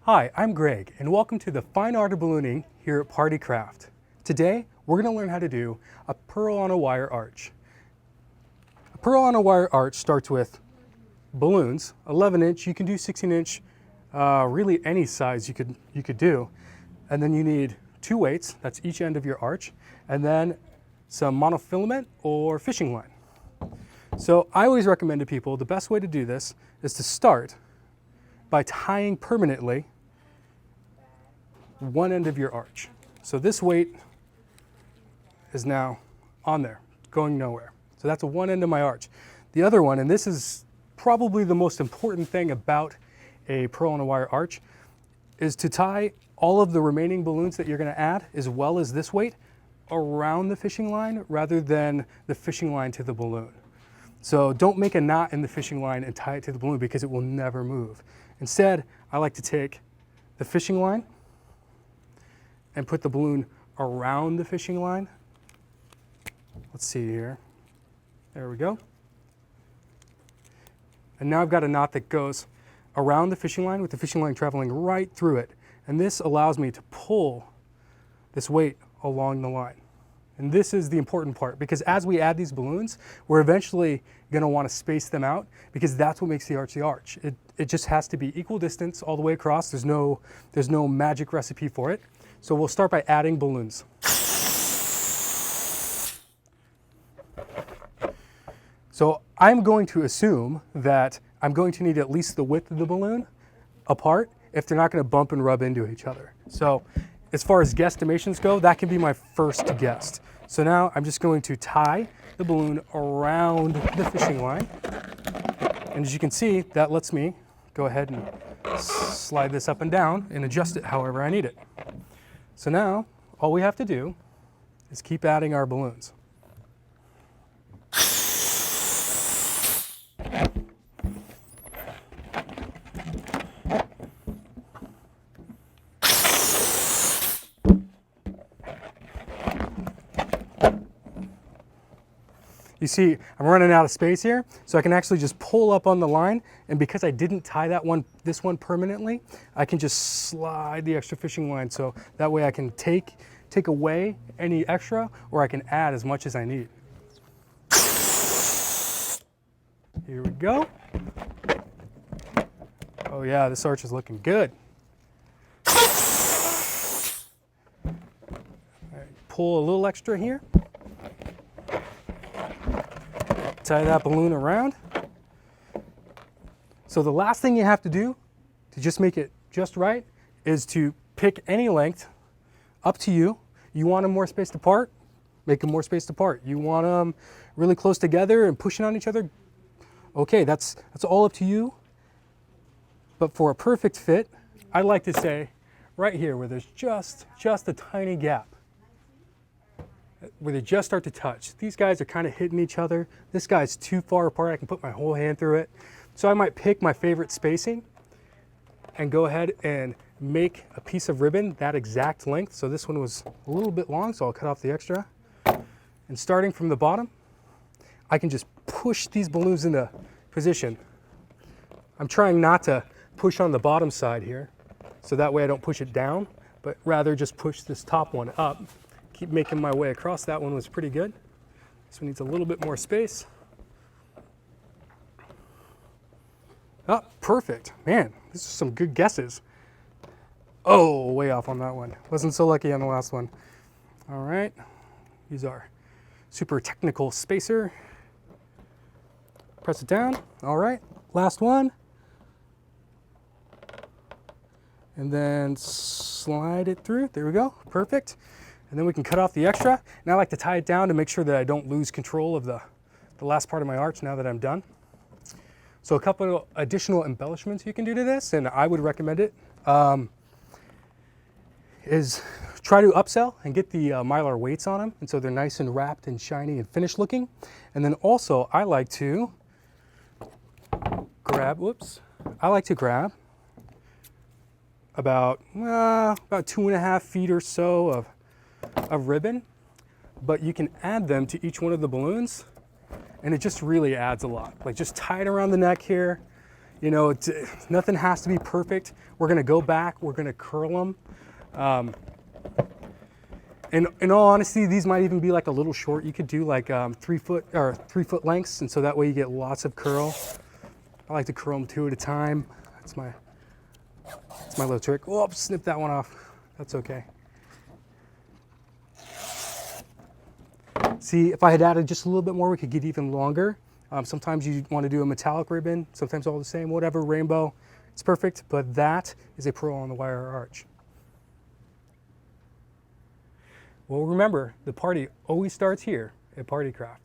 Hi, I'm Greg, and welcome to the Fine Art of Ballooning here at Party Craft. Today, we're going to learn how to do a pearl on a wire arch. A pearl on a wire arch starts with balloons, 11-inch, you can do 16-inch, really any size you could do. And then you need 2 weights, that's each end of your arch, and then some monofilament or fishing line. So I always recommend to people the best way to do this is to start by tying permanently one end of your arch. So this weight is now on there, going nowhere. So that's one end of my arch. The other one, and this is probably the most important thing about a pearl on a wire arch, is to tie all of the remaining balloons that you're going to add, as well as this weight, around the fishing line rather than the fishing line to the balloon. So don't make a knot in the fishing line and tie it to the balloon because it will never move. Instead, I like to take the fishing line and put the balloon around the fishing line. Let's see here. There we go. And now I've got a knot that goes around the fishing line with the fishing line traveling right through it. And this allows me to pull this weight along the line. And this is the important part, because as we add these balloons, we're eventually going to want to space them out, because that's what makes the arch the arch. It just has to be equal distance all the way across. There's no magic recipe for it. So we'll start by adding balloons. So I'm going to assume that I'm going to need at least the width of the balloon apart if they're not going to bump and rub into each other. So as far as guesstimations go, that can be my first guess. So now I'm just going to tie the balloon around the fishing line. And as you can see, that lets me go ahead and slide this up and down and adjust it however I need it. So now all we have to do is keep adding our balloons. You see, I'm running out of space here, so I can actually just pull up on the line, and because I didn't tie this one permanently, I can just slide the extra fishing line, so that way I can take away any extra, or I can add as much as I need. Here we go. Oh yeah, this arch is looking good. All right, pull a little extra here. Tie that balloon around. So the last thing you have to do to just make it just right is to pick any length, up to you. You want them more spaced apart, make them more spaced apart. You want them really close together and pushing on each other, okay, that's all up to you. But for a perfect fit, I like to say right here where there's just a tiny gap, where they just start to touch. These guys are kind of hitting each other. This guy's too far apart. I can put my whole hand through it. So I might pick my favorite spacing and go ahead and make a piece of ribbon that exact length. So this one was a little bit long, so I'll cut off the extra. And starting from the bottom, I can just push these balloons into position. I'm trying not to push on the bottom side here, so that way I don't push it down, but rather just push this top one up. Keep making my way across. That one was pretty good. This one needs a little bit more space. Oh, perfect. Man, these are some good guesses. Oh, way off on that one. Wasn't so lucky on the last one. All right, use our super technical spacer. Press it down. All right, last one. And then slide it through. There we go, perfect. And then we can cut off the extra. And I like to tie it down to make sure that I don't lose control of the last part of my arch now that I'm done. So a couple of additional embellishments you can do to this, and I would recommend it, is try to upsell and get the Mylar weights on them, and so they're nice and wrapped and shiny and finished looking. And then also I like to grab about 2.5 feet or so of ribbon, but you can add them to each one of the balloons, and it just really adds a lot. Like just tie it around the neck here. You know, nothing has to be perfect. We're gonna go back, we're gonna curl them. And in all honesty, these might even be like a little short. You could do like 3 foot or 3 foot lengths, and so that way you get lots of curl. I like to curl them 2 at a time. That's my little trick. Oh, snip that one off. That's okay. See, if I had added just a little bit more, we could get even longer. Sometimes you want to do a metallic ribbon, sometimes all the same, whatever, rainbow. It's perfect, but that is a pearl on the wire arch. Well, remember, the party always starts here at Party Craft.